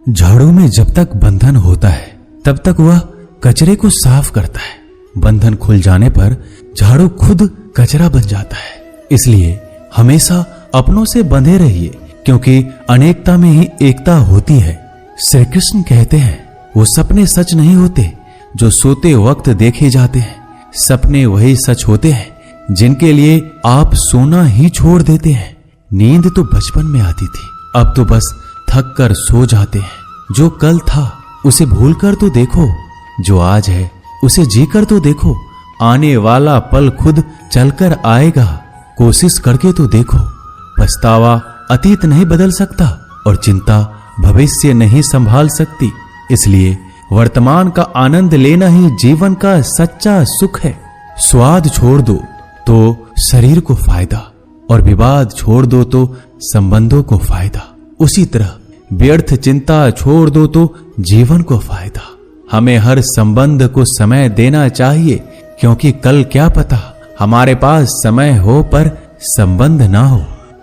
झाड़ू में जब तक बंधन होता है तब तक वह कचरे को साफ करता है। बंधन खुल जाने पर झाड़ू खुद कचरा बन जाता है। इसलिए हमेशा अपनों से बंधे रहिए, क्योंकि अनेकता में ही एकता होती है। श्री कृष्ण कहते हैं, वो सपने सच नहीं होते जो सोते वक्त देखे जाते हैं। सपने वही सच होते हैं जिनके लिए आप सोना ही छोड़ देते हैं। नींद तो बचपन में आती थी, अब तो बस थक कर सो जाते हैं। जो कल था उसे भूल कर तो देखो, जो आज है उसे जी कर तो देखो। आने वाला पल खुद चलकर आएगा, कोशिश करके तो देखो। पछतावा अतीत नहीं बदल सकता और चिंता भविष्य नहीं संभाल सकती। इसलिए वर्तमान का आनंद लेना ही जीवन का सच्चा सुख है। स्वाद छोड़ दो तो शरीर को फायदा, और विवाद छोड़ दो तो संबंधों को फायदा। उसी तरह व्यर्थ चिंता छोड़ दो तो जीवन को फायदा। हमें हर संबंध को समय देना चाहिए, क्योंकि कल क्या पता हमारे पास समय हो पर संबंध ना हो।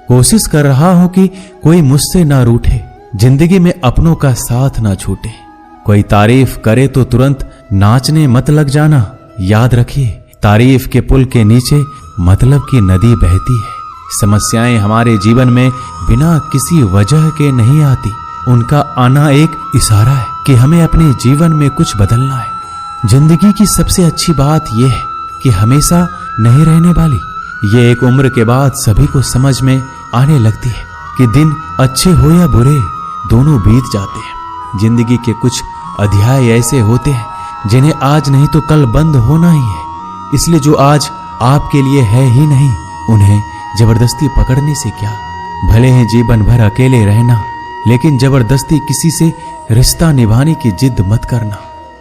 कोशिश कर रहा हूं कि कोई मुझसे ना रूठे, जिंदगी में अपनों का साथ ना छूटे। कोई तारीफ करे तो तुरंत नाचने मत लग जाना। याद रखिए, तारीफ के पुल के नीचे मतलब की नदी बहती है। समस्याएं हमारे जीवन में बिना किसी वजह के नहीं आती। उनका आना एक इशारा है कि हमें अपने जीवन में कुछ बदलना है। जिंदगी की सबसे अच्छी बात यह है कि हमेशा नहीं रहने वाली। ये एक उम्र के बाद सभी को समझ में आने लगती है कि दिन अच्छे हो या बुरे, दोनों बीत जाते हैं। जिंदगी के कुछ अध्याय ऐसे होते हैं जिन्हें आज नहीं तो कल बंद होना ही है। इसलिए जो आज आपके लिए है ही नहीं, उन्हें जबरदस्ती पकड़ने से क्या। भले ही जीवन भर अकेले रहना, लेकिन जबरदस्ती किसी से रिश्ता निभाने की जिद मत करना।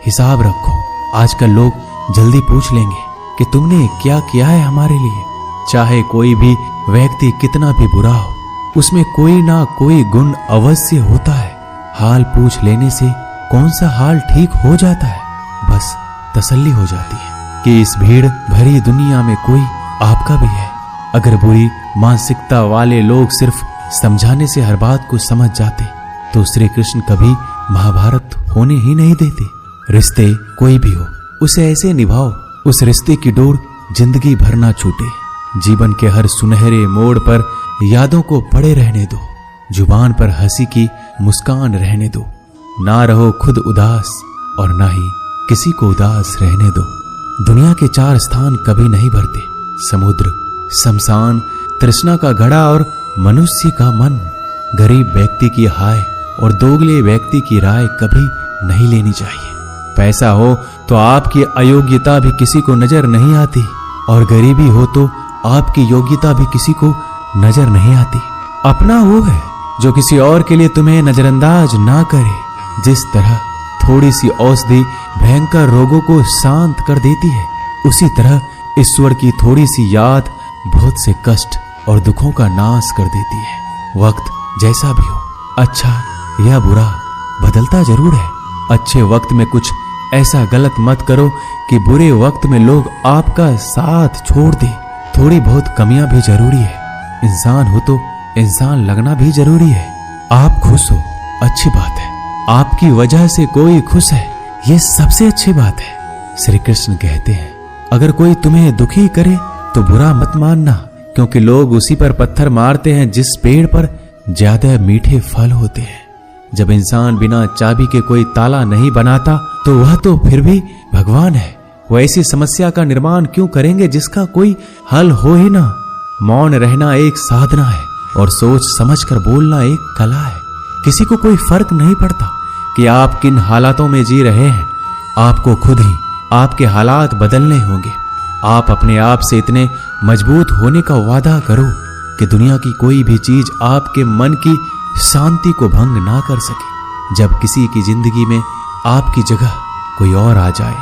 हिसाब रखो, आजकल लोग जल्दी पूछ लेंगे कि तुमने क्या किया है हमारे लिए। चाहे कोई भी व्यक्ति कितना भी बुरा हो, उसमें कोई ना कोई गुण अवश्य होता है। हाल पूछ लेने से कौन सा हाल ठीक हो जाता है, बस तसल्ली हो जाती है कि इस भीड़ भरी दुनिया में कोई आपका भी है। अगर बुरी मानसिकता वाले लोग सिर्फ समझाने से हर बात को समझ जाते तो श्री कृष्ण कभी महाभारत होने ही नहीं देते। रिश्ते कोई भी हो, उसे ऐसे निभाओ उस रिश्ते की डोर जिंदगी भर ना छूटे। जीवन के हर सुनहरे मोड़ पर यादों को पड़े रहने दो। जुबान पर हंसी की मुस्कान रहने दो। ना रहो खुद उदास और ना ही किसी को उदास रहने दो। दुनिया के 4 स्थान कभी नहीं भरते, समुद्र, शमशान, तृष्णा का घड़ा और मनुष्य का मन। गरीब व्यक्ति की हाय और दोगले व्यक्ति की राय कभी नहीं लेनी चाहिए। पैसा हो तो आपकी अयोग्यता भी किसी को नजर नहीं आती, और गरीबी हो तो आपकी योग्यता भी किसी को नजर नहीं आती। अपना वो है जो किसी और के लिए तुम्हें नजरअंदाज ना करे। जिस तरह थोड़ी सी औषधि भयंकर रोगों को शांत कर देती है, उसी तरह ईश्वर की थोड़ी सी याद बहुत से कष्ट और दुखों का नाश कर देती है। वक्त जैसा भी हो, अच्छा या बुरा, बदलता जरूर है। अच्छे वक्त में कुछ ऐसा गलत मत करो कि बुरे वक्त में लोग आपका साथ छोड़ दे। थोड़ी बहुत कमियां भी जरूरी है। इंसान हो तो इंसान लगना भी जरूरी है। आप खुश हो, अच्छी बात है। आपकी वजह से कोई खुश है, ये सबसे अच्छी बात है। श्री कृष्ण कहते हैं, अगर कोई तुम्हें दुखी करे तो बुरा मत मानना, क्योंकि लोग उसी पर पत्थर मारते हैं जिस पेड़ पर ज्यादा मीठे फल होते हैं। जब इंसान बिना चाबी के कोई ताला नहीं बनाता तो वह तो फिर भी भगवान है। वह ऐसी समस्या का निर्माण क्यों करेंगे जिसका कोई हल हो ही ना। मौन रहना एक साधना है और सोच समझकर बोलना एक कला है। किसी को कोई फर्क नहीं पड़ता कि आप किन हालातों में जी रहे हैं। आपको खुद ही आपके हालात बदलने होंगे। आप अपने आप से इतने मजबूत होने का वादा करो कि दुनिया की कोई भी चीज आपके मन की शांति को भंग ना कर सके। जब किसी की जिंदगी में आपकी जगह कोई और आ जाए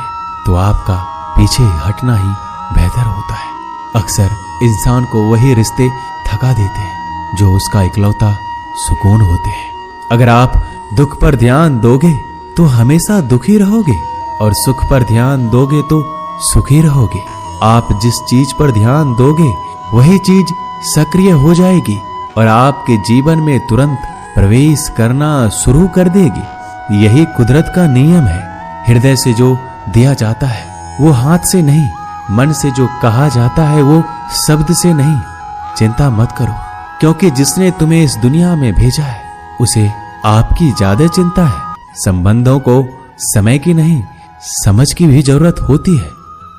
तो आपका पीछे हटना ही बेहतर होता है। अक्सर इंसान को वही रिश्ते थका देते हैं जो उसका इकलौता सुकून होते हैं। अगर आप दुख पर ध्यान दोगे तो हमेशा दुखी रहोगे, और सुख पर ध्यान दोगे तो सुखी रहोगे। आप जिस चीज पर ध्यान दोगे वही चीज सक्रिय हो जाएगी और आपके जीवन में तुरंत प्रवेश करना शुरू कर देगी। यही कुदरत का नियम है। हृदय से जो दिया जाता है वो हाथ से नहीं, मन से जो कहा जाता है वो शब्द से नहीं। चिंता मत करो, क्योंकि जिसने तुम्हें इस दुनिया में भेजा है उसे आपकी ज्यादा चिंता है। संबंधों को समय की नहीं, समझ की भी जरूरत होती है।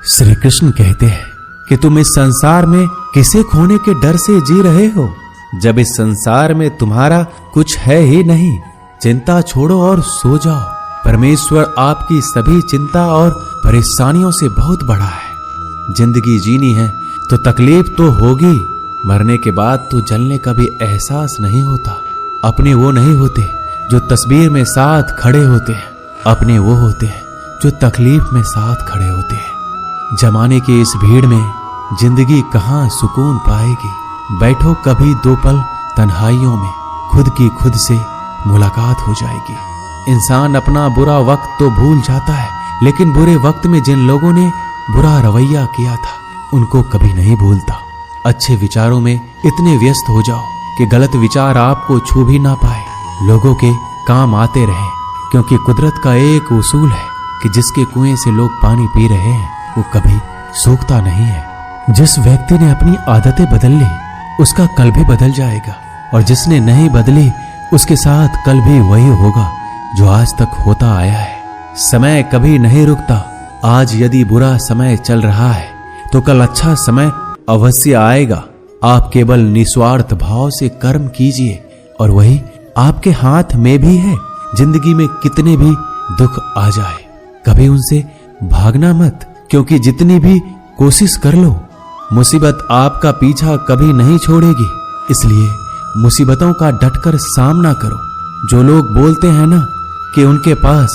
श्री कृष्ण कहते हैं कि तुम इस संसार में किसे खोने के डर से जी रहे हो, जब इस संसार में तुम्हारा कुछ है ही नहीं। चिंता छोड़ो और सो जाओ। परमेश्वर आपकी सभी चिंता और परेशानियों से बहुत बड़ा है। जिंदगी जीनी है तो तकलीफ तो होगी। मरने के बाद तो जलने का भी एहसास नहीं होता। अपने वो नहीं होते जो तस्वीर में साथ खड़े होते हैं, अपने वो होते हैं जो तकलीफ में साथ खड़े होते हैं। जमाने की इस भीड़ में जिंदगी कहाँ सुकून पाएगी। बैठो कभी दो पल तन्हाइयों में, खुद की खुद से मुलाकात हो जाएगी। इंसान अपना बुरा वक्त तो भूल जाता है, लेकिन बुरे वक्त में जिन लोगों ने बुरा रवैया किया था उनको कभी नहीं भूलता। अच्छे विचारों में इतने व्यस्त हो जाओ कि गलत विचार आपको छू भी ना पाए। लोगों के काम आते रहें, क्योंकि कुदरत का एक उसूल है कि जिसके कुएं से लोग पानी पी रहे हैं वो कभी सूखता नहीं है। जिस व्यक्ति ने अपनी आदतें बदल ली उसका कल भी बदल जाएगा, और जिसने नहीं बदली उसके साथ कल भी वही होगा जो आज तक होता आया है। समय कभी नहीं रुकता। आज यदि बुरा समय चल रहा है तो कल अच्छा समय अवश्य आएगा। आप केवल निस्वार्थ भाव से कर्म कीजिए और वही आपके हाथ में भी है। जिंदगी में कितने भी दुख आ जाए कभी उनसे भागना मत, क्योंकि जितनी भी कोशिश कर लो मुसीबत आपका पीछा कभी नहीं छोड़ेगी। इसलिए मुसीबतों का डटकर सामना करो। जो लोग बोलते हैं ना कि उनके पास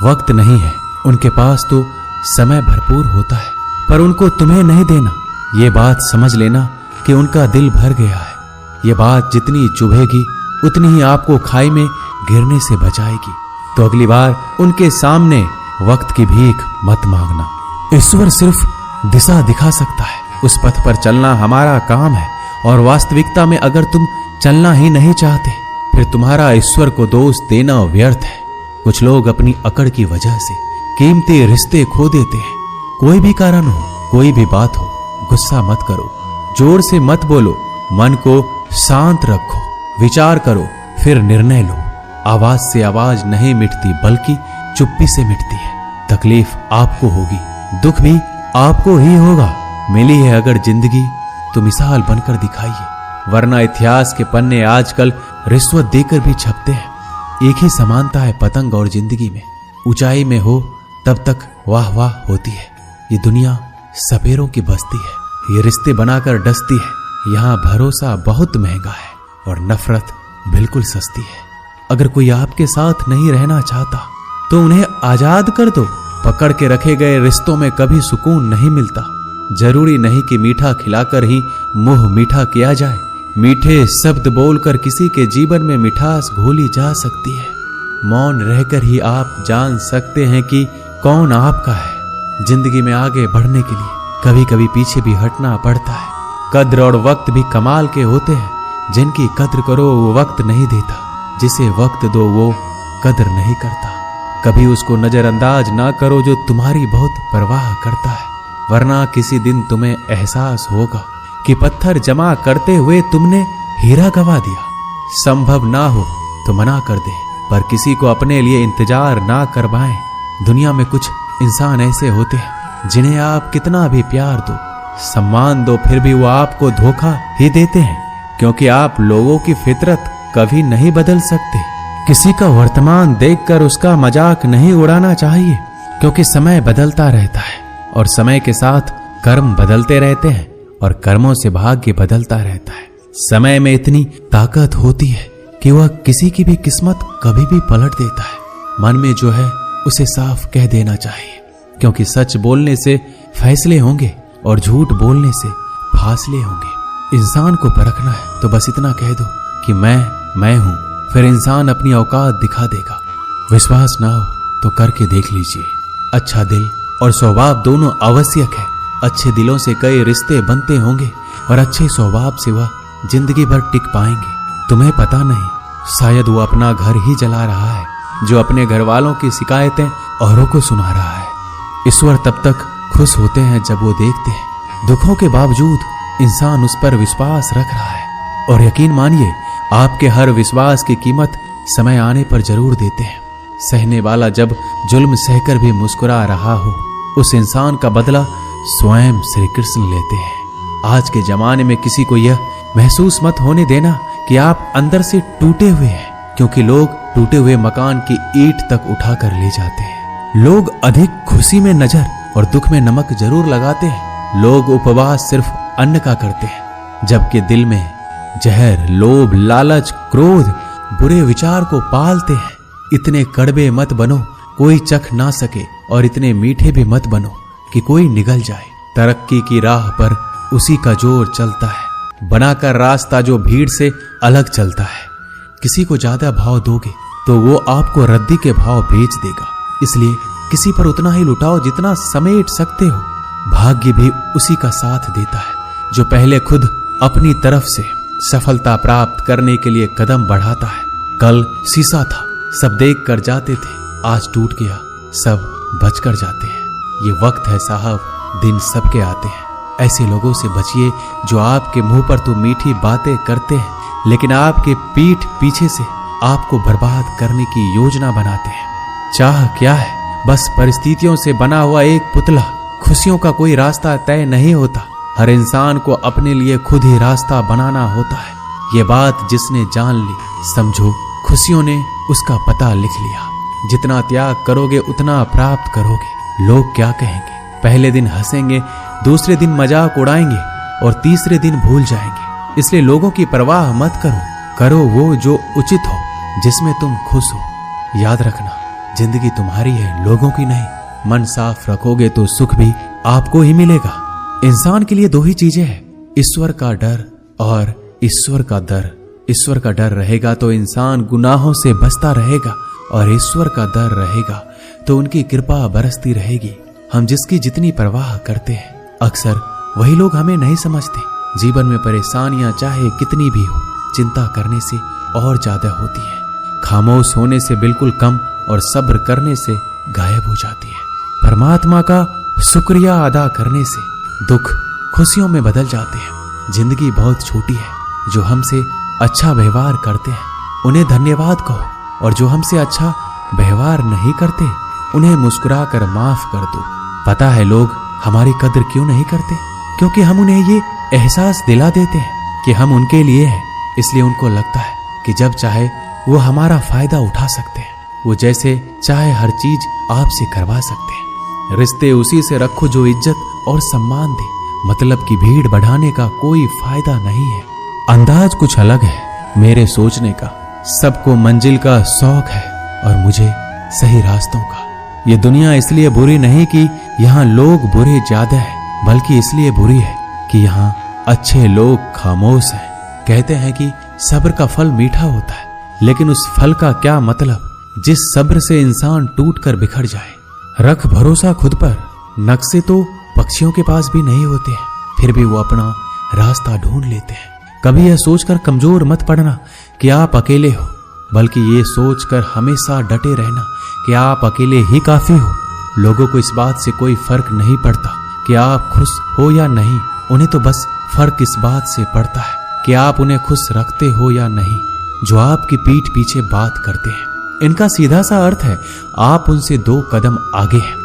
वक्त नहीं है, उनके पास तो समय भरपूर होता है, पर उनको तुम्हें नहीं देना। ये बात समझ लेना कि उनका दिल भर गया है। ये बात जितनी चुभेगी उतनी ही आपको खाई में गिरने से बचाएगी। तो अगली बार उनके सामने वक्त की भीख मत मांगना। ईश्वर सिर्फ दिशा दिखा सकता है, उस पथ पर चलना हमारा काम है। और वास्तविकता में अगर तुम चलना ही नहीं चाहते फिर तुम्हारा ईश्वर को दोष देना व्यर्थ है। कुछ लोग अपनी अकड़ की वजह से कीमती रिश्ते खो देते हैं। कोई भी कारण हो, कोई भी बात हो, गुस्सा मत करो, जोर से मत बोलो, मन को शांत रखो, विचार करो, फिर निर्णय लो। आवाज से आवाज नहीं मिटती बल्कि चुप्पी से मिटती है। तकलीफ आपको होगी, दुख भी आपको ही होगा। मिली है अगर जिंदगी तो मिसाल बनकर दिखाइए, वरना इतिहास के पन्ने आजकल रिश्वत देकर भी छपते हैं। एक ही समानता है पतंग और जिंदगी में। ऊंचाई में हो तब तक वाह वाह होती है। ये दुनिया सपेरों की बस्ती है, ये रिश्ते बनाकर डसती है। यहाँ भरोसा बहुत महंगा है और नफरत बिल्कुल सस्ती है। अगर कोई आपके साथ नहीं रहना चाहता तो उन्हें आजाद कर दो। पकड़ के रखे गए रिश्तों में कभी सुकून नहीं मिलता। जरूरी नहीं कि मीठा खिलाकर ही मुंह मीठा किया जाए। मीठे शब्द बोलकर किसी के जीवन में मिठास घोली जा सकती है। मौन रहकर ही आप जान सकते हैं कि कौन आपका है। जिंदगी में आगे बढ़ने के लिए कभी कभी पीछे भी हटना पड़ता है। कद्र और वक्त भी कमाल के होते हैं। जिनकी कद्र करो वो वक्त नहीं देता, जिसे वक्त दो वो कद्र नहीं करता। कभी उसको नजरअंदाज ना करो जो तुम्हारी बहुत परवाह करता है, वरना किसी दिन तुम्हें एहसास होगा कि पत्थर जमा करते हुए तुमने हीरा गवा दिया। संभव ना हो तो मना कर दे, पर किसी को अपने लिए इंतजार ना करवाएं। दुनिया में कुछ इंसान ऐसे होते हैं जिन्हें आप कितना भी प्यार दो, सम्मान दो, फिर भी वो आपको धोखा ही देते हैं, क्योंकि आप लोगों की फितरत कभी नहीं बदल सकते। किसी का वर्तमान देखकर उसका मजाक नहीं उड़ाना चाहिए, क्योंकि समय बदलता रहता है और समय के साथ कर्म बदलते रहते हैं और कर्मों से भाग्य बदलता रहता है। समय में इतनी ताकत होती है कि वह किसी की भी किस्मत कभी भी पलट देता है। मन में जो है उसे साफ कह देना चाहिए, क्योंकि सच बोलने से फैसले होंगे और झूठ बोलने से फासले होंगे। इंसान को परखना है तो बस इतना कह दो कि मैं हूं, फिर इंसान अपनी औकात दिखा देगा। विश्वास ना हो तो करके देख लीजिए। अच्छा दिल और स्वभाव दोनों आवश्यक है। अच्छे दिलों से कई रिश्ते बनते होंगे और अच्छे स्वभाव से वह जिंदगी भर टिक पाएंगे। तुम्हें पता नहीं शायद वो अपना घर ही जला रहा है, जो अपने घर वालों की शिकायतें औरों को सुना रहा है। ईश्वर तब तक खुश होते हैं जब वो देखते हैं दुखों के बावजूद इंसान उस पर विश्वास रख रहा है। और यकीन मानिए, आपके हर विश्वास की कीमत समय आने पर जरूर देते हैं। सहने वाला जब जुल्म सहकर भी मुस्कुरा रहा हो, उस इंसान का बदला स्वयं श्री कृष्ण लेते हैं। आज के जमाने में किसी को यह महसूस मत होने देना कि आप अंदर से टूटे हुए हैं, क्योंकि लोग टूटे हुए मकान की ईंट तक उठाकर ले जाते हैं। लोग अधिक खुशी में नजर और दुख में नमक जरूर लगाते हैं। लोग उपवास सिर्फ अन्न का करते हैं, जबकि दिल में जहर, लोभ, लालच, क्रोध, बुरे विचार को पालते हैं। इतने कड़वे मत बनो कोई चख ना सके, और इतने मीठे भी मत बनो कि कोई निगल जाए। तरक्की की राह पर उसी का जोर चलता है, बनाकर रास्ता जो भीड़ से अलग चलता है। किसी को ज्यादा भाव दोगे तो वो आपको रद्दी के भाव बेच देगा। इसलिए किसी पर उतना ही लुटाओ जितना समेट सकते हो। भाग्य भी उसी का साथ देता है जो पहले खुद अपनी तरफ से सफलता प्राप्त करने के लिए कदम बढ़ाता है। कल शीशा था, सब देख कर जाते थे, आज टूट गया, सब बच कर जाते हैं। ये वक्त है साहब, दिन सबके आते हैं। ऐसे लोगों से बचिए जो आपके मुंह पर तो मीठी बातें करते हैं, लेकिन आपके पीठ पीछे से आपको बर्बाद करने की योजना बनाते हैं। चाह क्या है? बस परिस्थितियों से बना हुआ एक पुतला। खुशियों का कोई रास्ता तय नहीं होता, हर इंसान को अपने लिए खुद ही रास्ता बनाना होता है। ये बात जिसने जान ली, समझो खुशियों ने उसका पता लिख लिया। जितना त्याग करोगे उतना प्राप्त करोगे। लोग क्या कहेंगे? पहले दिन हंसेंगे, दूसरे दिन मजाक उड़ाएंगे और तीसरे दिन भूल जाएंगे। इसलिए लोगों की परवाह मत करो, करो वो जो उचित हो, जिसमें तुम खुश हो। याद रखना, जिंदगी तुम्हारी है, लोगों की नहीं। मन साफ रखोगे तो सुख भी आपको ही मिलेगा। इंसान के लिए दो ही चीजें हैं, ईश्वर का डर और ईश्वर का दर। ईश्वर का डर रहेगा तो इंसान गुनाहों से बचता रहेगा, और ईश्वर का डर रहेगा तो उनकी कृपा बरसती रहेगी। हम जिसकी जितनी परवाह करते हैं, अक्सर वही लोग हमें नहीं समझते। जीवन में परेशानियां चाहे कितनी भी हो, चिंता करने से और ज्यादा होती है। खामोश होने से बिल्कुल कम और सब्र करने से गायब हो जाती है। परमात्मा का शुक्रिया अदा करने से दुख खुशियों में बदल जाते हैं। जिंदगी बहुत छोटी है, जो हमसे अच्छा व्यवहार करते हैं उन्हें धन्यवाद कहो, और जो हमसे अच्छा व्यवहार नहीं करते उन्हें मुस्कुरा कर माफ कर दो। पता है लोग हमारी कदर क्यों नहीं करते? क्योंकि हम उन्हें ये एहसास दिला देते हैं कि हम उनके लिए हैं। इसलिए उनको लगता है कि जब चाहे वो हमारा फायदा उठा सकते हैं, वो जैसे चाहे हर चीज आपसे करवा सकते हैं। रिश्ते उसी से रखो जो इज्जत और सम्मान दे। मतलब की भीड़ बढ़ाने का कोई फायदा नहीं है। अंदाज कुछ अलग है मेरे सोचने का। सबको मंजिल का शौक है और मुझे सही रास्तों का। ये दुनिया इसलिए बुरी नहीं कि यहाँ लोग बुरे ज्यादा हैं, बल्कि इसलिए बुरी है कि यहाँ अच्छे लोग खामोश हैं। कहते हैं कि सब्र का फल मीठा होता है, लेकिन उस फल का क्या मतलब जिस सब्र से इंसान टूट कर बिखर जाए। रख भरोसा खुद पर। नक्शे तो पक्षियों के पास भी नहीं होते हैं, फिर भी वो अपना रास्ता ढूंढ लेते हैं। कभी यह सोचकर कमजोर मत पड़ना कि आप अकेले हो, बल्कि ये सोचकर हमेशा डटे रहना कि आप अकेले ही काफी हो। लोगों को इस बात से कोई फर्क नहीं पड़ता कि आप खुश हो या नहीं। उन्हें तो बस फर्क इस बात से पड़ता है कि आप उन्हें खुश रखते हो या नहीं, जो आपकी पीठ पीछे बात करते हैं। इनका सीधा सा अर्थ है, आप उनसे 2 कदम आगे हैं।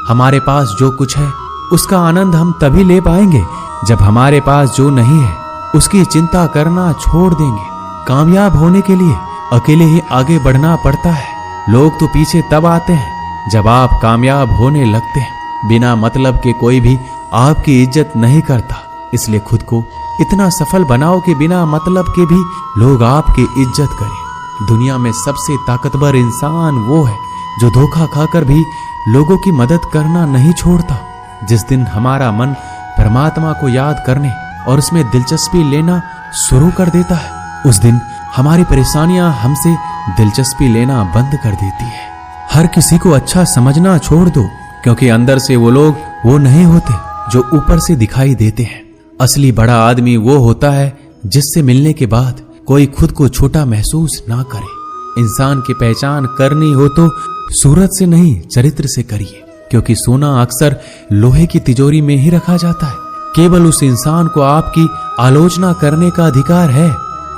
हमारे पास जो कुछ है उसका आनंद हम तभी ले पाएंगे जब हमारे पास जो नहीं है उसकी चिंता करना छोड़ देंगे। कामयाब होने के लिए अकेले ही आगे बढ़ना पड़ता है। लोग तो पीछे तब आते हैं जब आप कामयाब होने लगते हैं। बिना मतलब के कोई भी आपकी इज्जत नहीं करता, इसलिए खुद को इतना सफल बनाओ कि बिना मतलब के भी लोग आपकी इज्जत करें। दुनिया में सबसे ताकतवर इंसान वो है जो धोखा खाकर भी लोगों की मदद करना नहीं छोड़ता। जिस दिन हमारा मन परमात्मा को याद करने और उसमें दिलचस्पी लेना शुरू कर देता है, उस दिन हमारी परेशानियां हमसे दिलचस्पी लेना बंद कर देती है। हर किसी को अच्छा समझना छोड़ दो, क्योंकि अंदर से वो लोग वो नहीं होते जो ऊपर से दिखाई देते हैं। असली बड़ा आदमी वो होता है जिससे मिलने के बाद कोई खुद को छोटा महसूस ना करे। इंसान की पहचान करनी हो तो सूरत से नहीं, चरित्र से करिए, क्योंकि सोना अक्सर लोहे की तिजोरी में ही रखा जाता है। केवल उस इंसान को आपकी आलोचना करने का अधिकार है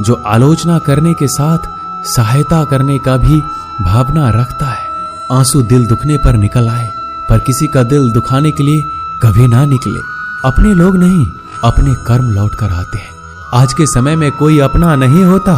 जो आलोचना करने के साथ सहायता करने का भी भावना रखता है। आंसू दिल दुखने पर निकल आए, पर किसी का दिल दुखाने के लिए कभी ना निकले। अपने लोग नहीं, अपने कर्म लौट कर आते हैं। आज के समय में कोई अपना नहीं होता।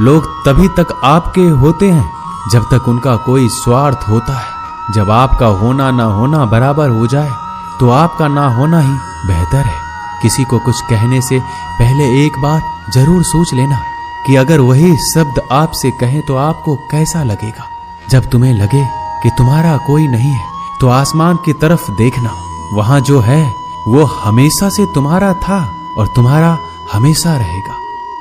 लोग तभी तक आपके होते हैं जब तक उनका कोई स्वार्थ होता है। जब आपका होना ना होना बराबर हो जाए तो आपका ना होना ही बेहतर है। किसी को कुछ कहने से पहले एक बार जरूर सोच लेना कि अगर वही शब्द आपसे कहें तो आपको कैसा लगेगा। जब तुम्हें लगे कि तुम्हारा कोई नहीं है तो आसमान की तरफ देखना, वहां जो है वो हमेशा से तुम्हारा था और तुम्हारा हमेशा रहेगा।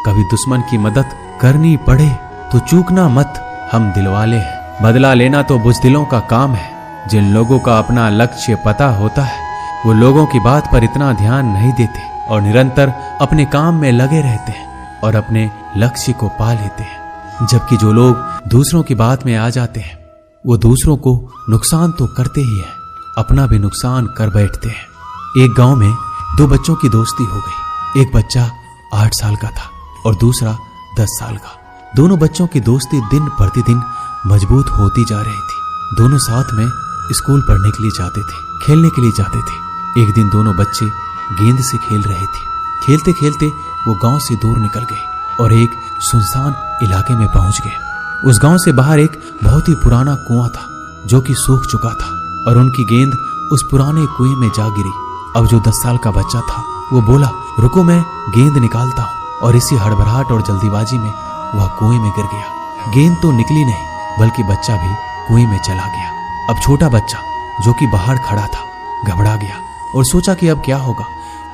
कभी दुश्मन की मदद करनी पड़े तो चूकना मत, हम दिलवाले हैं। बदला लेना तो बुज़दिलों का काम है। जिन लोगों का अपना लक्ष्य पता होता है वो लोगों की बात पर इतना ध्यान नहीं देते और निरंतर अपने काम में लगे रहते हैं और अपने लक्ष्य को पा लेते हैं। जबकि जो लोग दूसरों की बात में आ जाते हैं वो दूसरों को नुकसान तो करते ही हैं, अपना भी नुकसान कर बैठते हैं। एक गांव में दो बच्चों की दोस्ती हो गई। एक बच्चा 8 साल का था और दूसरा 10 साल का। दोनों बच्चों की दोस्ती दिन प्रतिदिन मजबूत होती जा रही थी। दोनों साथ में स्कूल पढ़ने के लिए जाते थे, खेलने के लिए जाते थे। एक दिन दोनों बच्चे गेंद से खेल रहे थे। खेलते खेलते वो गांव से दूर निकल गए और एक सुनसान इलाके में पहुंच गए। उस गांव से बाहर एक बहुत ही पुराना कुआं था जो कि सूख चुका था और उनकी गेंद उस पुराने कुएं में जा गिरी। अब जो 10 साल का बच्चा था वो बोला, रुको मैं गेंद निकालता हूँ, और इसी हड़बड़ाहट और जल्दीबाजी में वह कुएं में गिर गया। गेंद तो निकली नहीं बल्कि बच्चा भी कुएं में चला गया। अब छोटा बच्चा जो कि बाहर खड़ा था घबरा गया और सोचा कि अब क्या होगा।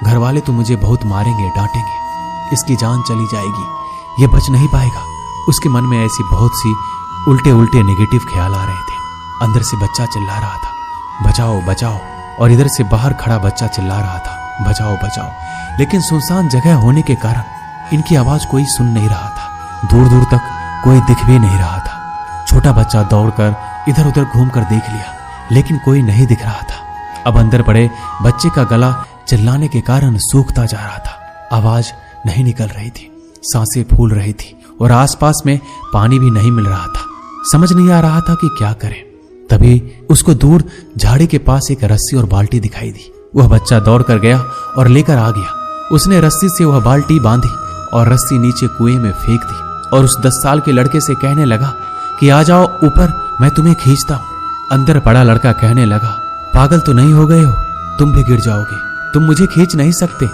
घर वाले तो मुझे बहुत मारेंगे, डांटेंगे, इसकी जान चली जाएगी, ये बच नहीं पाएगा। उसके मन में ऐसी बहुत सी उल्टे उल्टे नेगेटिव ख्याल आ रहे थे। अंदर से बच्चा चिल्ला रहा था, बचाओ बचाओ, और इधर से बाहर खड़ा बच्चा चिल्ला रहा था, बचाओ बचाओ। लेकिन सुनसान जगह होने के कारण इनकी आवाज कोई सुन नहीं रहा था। दूर दूर तक कोई दिख भी नहीं रहा था। छोटा बच्चा दौड़कर इधर उधर घूमकर देख लिया लेकिन कोई नहीं दिख रहा था। अब अंदर पड़े बच्चे का गला चिल्लाने के कारण सूखता जा रहा था। आवाज नहीं निकल रही थी, सांसें फूल रही थी और आसपास में पानी भी नहीं मिल रहा था। समझ नहीं आ रहा था कि क्या करे। तभी उसको दूर झाड़ी के पास एक रस्सी और बाल्टी दिखाई दी। वह बच्चा दौड़ कर गया और लेकर आ गया। उसने रस्सी से वह बाल्टी बांधी और रस्सी नीचे कुएं में फेंक दी और उस 10 साल के लड़के से कहने लगा कि आ जाओ ऊपर, मैं तुम्हें खींचता हूं। अंदर पड़ा लड़का कहने लगा, पागल तो नहीं हो गए हो, तुम भी गिर जाओगे, तुम मुझे खींच नहीं सकते,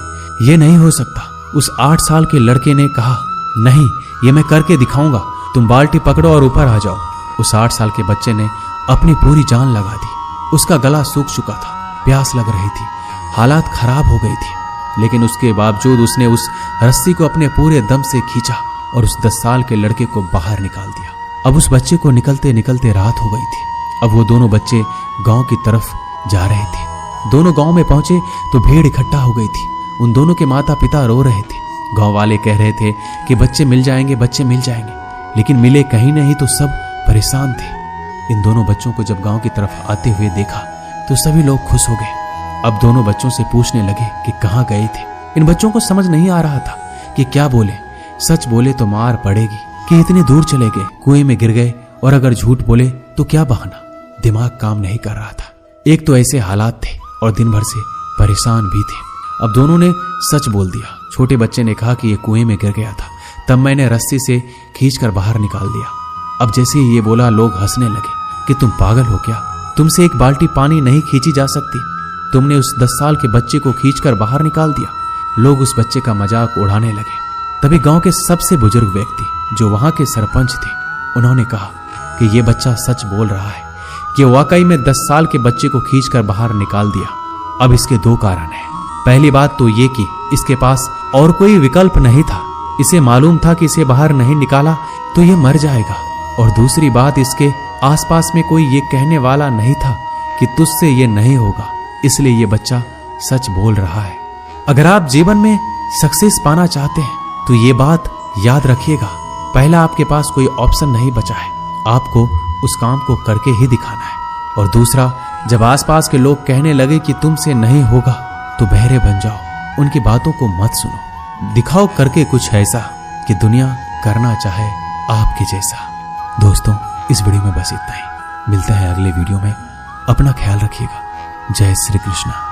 ये नहीं हो सकता। उस 8 साल के लड़के ने कहा, नहीं, ये मैं करके दिखाऊंगा, तुम बाल्टी पकड़ो और ऊपर आ जाओ। उस 8 साल के बच्चे ने अपनी पूरी जान लगा दी। उसका गला सूख चुका था, प्यास लग रही थी, हालात खराब हो गई थी, लेकिन उसके बावजूद उसने उस रस्सी को अपने पूरे दम से खींचा और उस 10 साल के लड़के को बाहर निकाल दिया। अब उस बच्चे को निकलते निकलते रात हो गई थी। अब वो दोनों बच्चे गांव की तरफ जा रहे थे। दोनों गांव में पहुंचे तो भीड़ इकट्ठा हो गई थी। उन दोनों के माता पिता रो रहे थे। गांव वाले कह रहे थे कि बच्चे मिल जाएंगे, बच्चे मिल जाएंगे, लेकिन मिले कहीं नहीं तो सब परेशान थे। इन दोनों बच्चों को जब गांव की तरफ आते हुए देखा तो सभी लोग खुश हो गए। अब दोनों बच्चों से पूछने लगे कि कहाँ गए थे। इन बच्चों को समझ नहीं आ रहा था कि क्या बोले। सच बोले तो मार पड़ेगी कि इतने दूर चले गए, कुएं में गिर गए, और अगर झूठ बोले तो क्या बहाना। दिमाग काम नहीं कर रहा था। एक तो ऐसे हालात थे और दिन भर से परेशान भी थे। अब दोनों ने सच बोल दिया। छोटे बच्चे ने कहा कि ये कुएं में गिर गया था, तब मैंने रस्सी से खींचकर बाहर निकाल दिया। अब जैसे ही ये बोला लोग हंसने लगे कि तुम पागल हो क्या, तुमसे एक बाल्टी पानी नहीं खींची जा सकती, तुमने उस 10 साल के बच्चे को खींचकर बाहर निकाल दिया। लोग उस बच्चे का मजाक उड़ाने लगे। तभी गांव के सबसे बुजुर्ग व्यक्ति जो वहां के सरपंच थे, उन्होंने कहा कि ये बच्चा सच बोल रहा है कि वाकई में 10 साल के बच्चे को खींचकर बाहर निकाल दिया। अब इसके 2 कारण हैं। पहली बात तो ये कि इसके पास और कोई विकल्प नहीं था। इसे मालूम था कि इसे बाहर नहीं निकाला तो ये मर जाएगा। और दूसरी बात, इसके आसपास में कोई ये कहने वाला नहीं था कि तुझसे ये नहीं होगा, इसलिए ये बच्चा सच बोल रहा है। अगर आप जीवन में सक्सेस पाना चाहते हैं तो ये बात याद रखिएगा, पहला आपके पास कोई ऑप्शन नहीं बचा है, आपको उस काम को करके ही दिखाना है। और दूसरा, जब आसपास के लोग कहने लगे कि तुमसे नहीं होगा, तो बहरे बन जाओ, उनकी बातों को मत सुनो, दिखाओ करके कुछ ऐसा कि दुनिया करना चाहे आपके जैसा। दोस्तों, इस वीडियो में बस इतना ही। मिलते हैं अगले वीडियो में। अपना ख्याल रखिएगा। जय श्री कृष्ण।